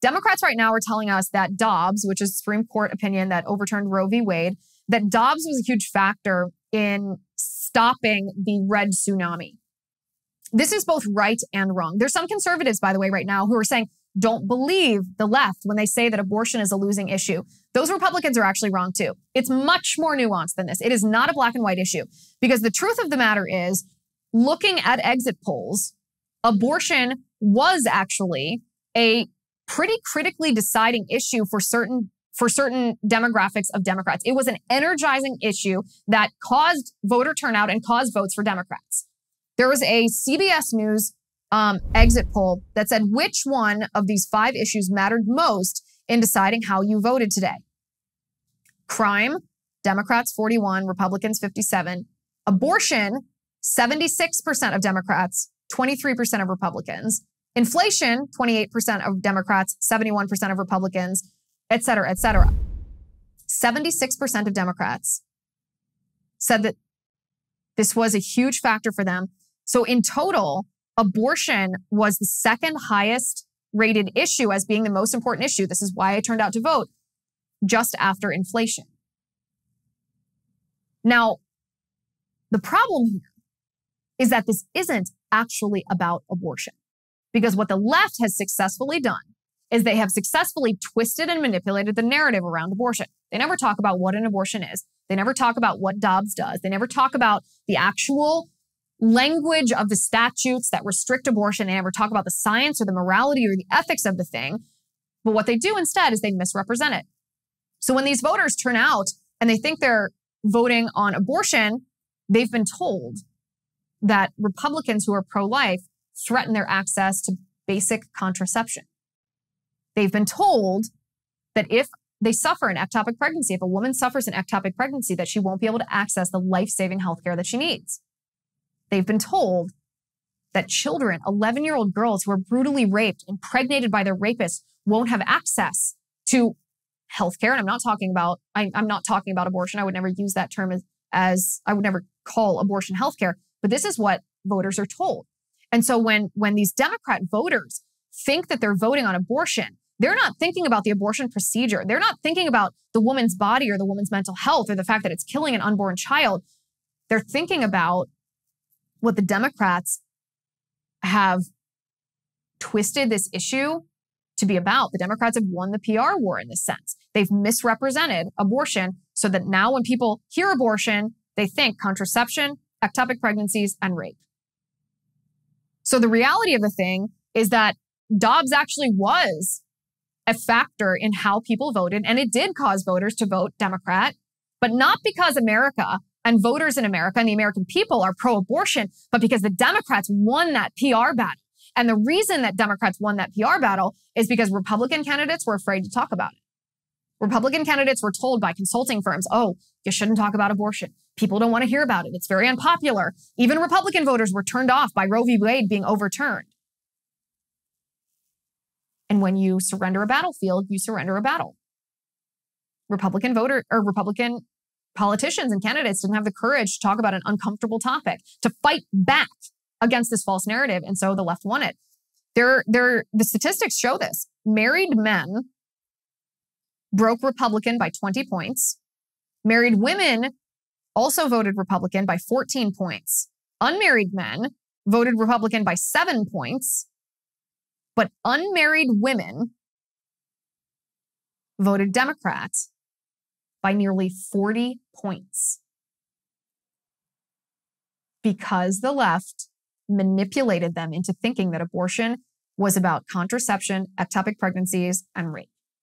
Democrats right now are telling us that Dobbs, which is a Supreme Court opinion that overturned Roe v. Wade, that Dobbs was a huge factor in stopping the red tsunami. This is both right and wrong. There's some conservatives, by the way, right now who are saying, don't believe the left when they say that abortion is a losing issue. Those Republicans are actually wrong too. It's much more nuanced than this. It is not a black and white issue, because the truth of the matter is, looking at exit polls, abortion was actually a pretty critically deciding issue for certain demographics of Democrats. It was an energizing issue that caused voter turnout and caused votes for Democrats. There was a CBS News exit poll that said which one of these 5 issues mattered most in deciding how you voted today. Crime, Democrats 41, Republicans 57. Abortion, 76% of Democrats, 23% of Republicans. Inflation, 28% of Democrats, 71% of Republicans, et cetera, et cetera. 76% of Democrats said that this was a huge factor for them. So in total, abortion was the second highest rated issue as being the most important issue. This is why I turned out to vote, just after inflation. Now, the problem here is that this isn't actually about abortion, because what the left has successfully done is they have successfully twisted and manipulated the narrative around abortion. They never talk about what an abortion is. They never talk about what Dobbs does. They never talk about the actual language of the statutes that restrict abortion. They never talk about the science or the morality or the ethics of the thing. But what they do instead is they misrepresent it. So when these voters turn out and they think they're voting on abortion, they've been told that Republicans who are pro-life threaten their access to basic contraception. They've been told that if they suffer an ectopic pregnancy, if a woman suffers an ectopic pregnancy, that she won't be able to access the life-saving healthcare that she needs. They've been told that children, 11-year-old girls who are brutally raped, impregnated by their rapists, won't have access to healthcare. And I'm not talking about abortion. I would never use that term as I would never call abortion healthcare. But this is what voters are told. And so when these Democrat voters think that they're voting on abortion, they're not thinking about the abortion procedure. They're not thinking about the woman's body or the woman's mental health or the fact that it's killing an unborn child. They're thinking about what the Democrats have twisted this issue to be about. The Democrats have won the PR war in this sense. They've misrepresented abortion so that now when people hear abortion, they think contraception, ectopic pregnancies, and rape. So the reality of the thing is that Dobbs actually was a factor in how people voted, and it did cause voters to vote Democrat, but not because America and voters in America and the American people are pro-abortion, but because the Democrats won that PR battle. And the reason that Democrats won that PR battle is because Republican candidates were afraid to talk about it. Republican candidates were told by consulting firms, oh, you shouldn't talk about abortion. People don't want to hear about it. It's very unpopular. Even Republican voters were turned off by Roe v. Wade being overturned. And when you surrender a battlefield, you surrender a battle. Republican politicians and candidates didn't have the courage to talk about an uncomfortable topic, to fight back against this false narrative. And so the left won it. The statistics show this. Married men broke Republican by 20 points. Married women also voted Republican by 14 points. Unmarried men voted Republican by 7 points. But unmarried women voted Democrat by nearly 40 points. Because the left manipulated them into thinking that abortion was about contraception, ectopic pregnancies, and rape.